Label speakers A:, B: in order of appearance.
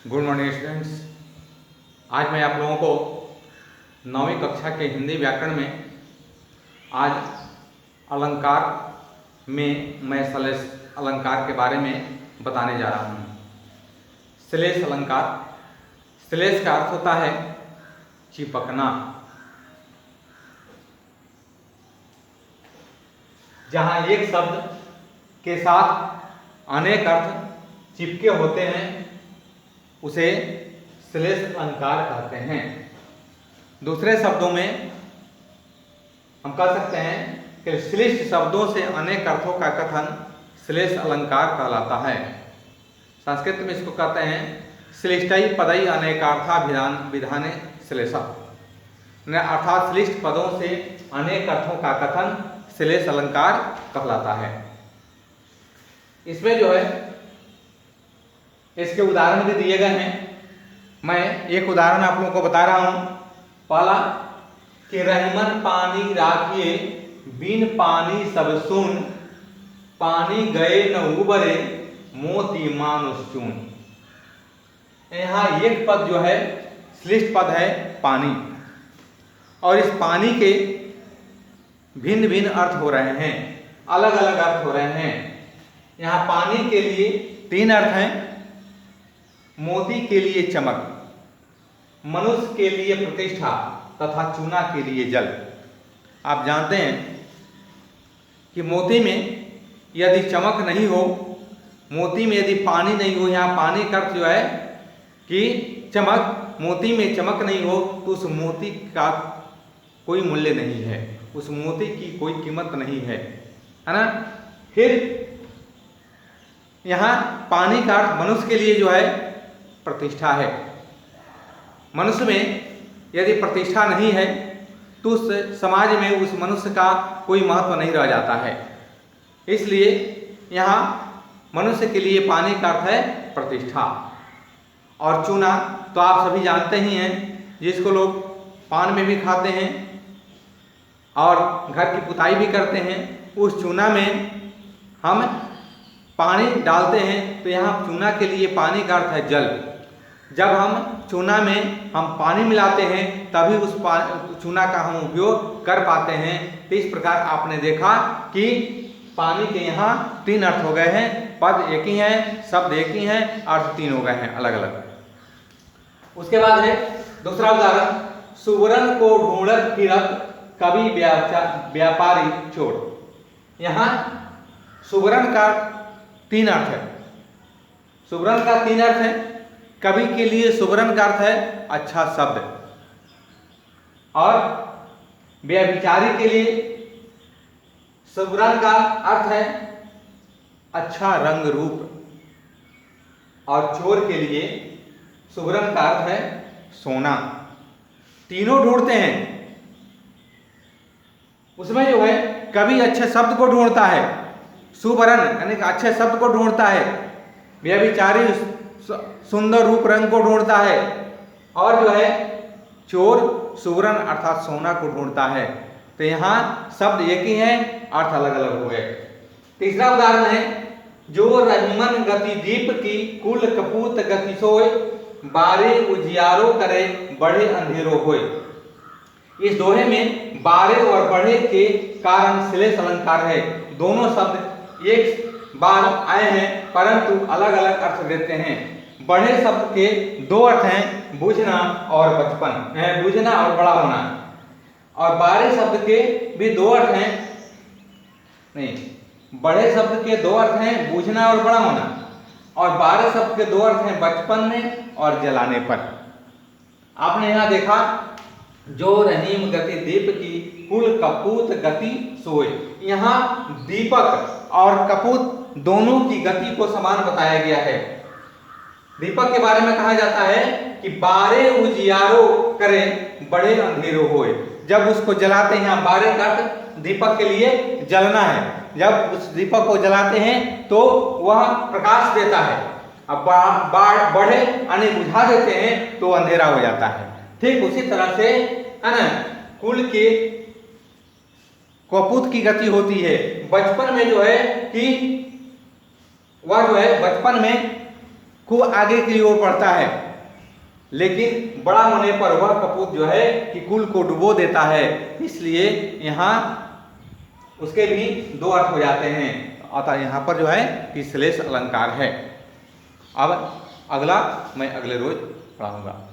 A: Good morning students. आज मैं आप लोगों को 9वीं कक्षा के हिंदी व्याकरण में आज अलंकार में मैं श्लेष अलंकार के बारे में बताने जा रहा हूँ। श्लेष अलंकार, श्लेष का अर्थ होता है चिपकना। जहाँ एक शब्द के साथ अनेक अर्थ चिपके होते हैं उसे श्लेष अलंकार कहते हैं। दूसरे शब्दों में हम कह सकते हैं कि श्लिष्ट शब्दों से अनेक अर्थों का कथन श्लेष अलंकार कहलाता है। संस्कृत में इसको कहते हैं श्लिष्टै पदै अनेकार्थाभिधान विधाने श्लेषः, अर्थात श्लिष्ट पदों से अनेक अर्थों का कथन श्लेष अलंकार कहलाता है। इसमें जो है इसके उदाहरण भी दिए गए हैं। मैं एक उदाहरण आप लोगों को बता रहा हूं। पहला कि रहीमन पानी राखिए बिन पानी सब सुन, पानी गए न उबरे मोती मानुष चून। यहाँ एक पद जो है श्लिष्ट पद है पानी, और इस पानी के भिन्न भिन्न अर्थ हो रहे हैं, अलग अलग अर्थ हो रहे हैं। यहाँ पानी के लिए 3 अर्थ हैं। मोती के लिए चमक, मनुष्य के लिए प्रतिष्ठा तथा चूना के लिए जल। आप जानते हैं कि मोती में यदि चमक नहीं हो, मोती में यदि पानी नहीं हो, यहाँ पानी का अर्थ जो है कि चमक, मोती में चमक नहीं हो तो उस मोती का कोई मूल्य नहीं है, उस मोती की कोई कीमत नहीं है ना। फिर यहाँ पानी का अर्थ मनुष्य के लिए जो है प्रतिष्ठा है। मनुष्य में यदि प्रतिष्ठा नहीं है तो उस समाज में उस मनुष्य का कोई महत्व नहीं रह जाता है। इसलिए यहाँ मनुष्य के लिए पानी का अर्थ है प्रतिष्ठा। और चूना तो आप सभी जानते ही हैं, जिसको लोग पान में भी खाते हैं और घर की पुताई भी करते हैं। उस चूना में हम पानी डालते हैं तो यहाँ चूना के लिए पानी का अर्थ है जल। जब हम चूना में हम पानी मिलाते हैं तभी उस चूना का हम उपयोग कर पाते हैं। तो इस प्रकार आपने देखा कि पानी के यहाँ 3 अर्थ हो गए हैं, पद एक ही हैं, शब्द एक ही हैं, अर्थ 3 हो गए हैं अलग अलग। उसके बाद है दूसरा उदाहरण, सुवर्ण को ढूंढत फिरत कवि व्यापारी चोर। यहाँ सुवर्ण का 3 अर्थ है। सुवर्ण का 3 अर्थ है। कवि के लिए सुवर्ण का अर्थ है अच्छा शब्द, और व्यभिचारी के लिए सुवर्ण का अर्थ है अच्छा रंग रूप, और चोर के लिए सुवर्ण का अर्थ है सोना। तीनों ढूंढते हैं। उसमें जो है कवि अच्छे शब्द को ढूंढता है, सुवर्ण यानी अच्छे शब्द को ढूंढता है, व्यभिचारी सुंदर रूप रंग को ढूंढता है, और जो है चोर सुवर्ण अर्थात सोना को ढूंढता है। तो यहाँ शब्द एक ही है, अर्थ अलग अलग हो गए। तीसरा उदाहरण है, जो रहीमन गति दीप की कुल कपूत गति सोय, बारे उजियारो करे बढ़े अंधेरो होय। इस दोहे में बारे और बढ़े के कारण श्लेष अलंकार है। दोनों शब्द एक बार आए हैं परंतु अलग अलग अर्थ देते हैं। बढ़े शब्द के 2 अर्थ हैं, बूझना और बचपन, बूझना और बड़ा होना। और बारे शब्द के भी 2 अर्थ हैं, नहीं, बढ़े शब्द के 2 अर्थ हैं, बूझना और बड़ा होना, और बारे शब्द के 2 अर्थ हैं बचपन में और जलाने पर। आपने यहाँ देखा, जो रहीम गति दीप की कुल कपूत गति सोए। यहाँ दीपक और कपूत दोनों की गति को समान बताया गया है। दीपक के बारे में कहा जाता है कि बारे उजियारो करे बड़े अंधेरो होए। जब उसको जलाते हैं, यहाँ बारे का दीपक के लिए जलना है, जब उस दीपक को जलाते हैं तो वह प्रकाश देता है। अब बढ़े यानी बुझा देते हैं तो अंधेरा हो जाता है। ठीक उसी तरह से है ना, कुल के कपूत की गति होती है। बचपन में जो है कि वह जो है बचपन में खूब आगे की ओर बढ़ता है, लेकिन बड़ा होने पर वह कपूत जो है कि कुल को डुबो देता है। इसलिए यहाँ उसके भी दो अर्थ हो जाते हैं। अतः यहाँ पर जो है कि श्लेष अलंकार है। अब अगला मैं अगले रोज पढ़ाऊंगा।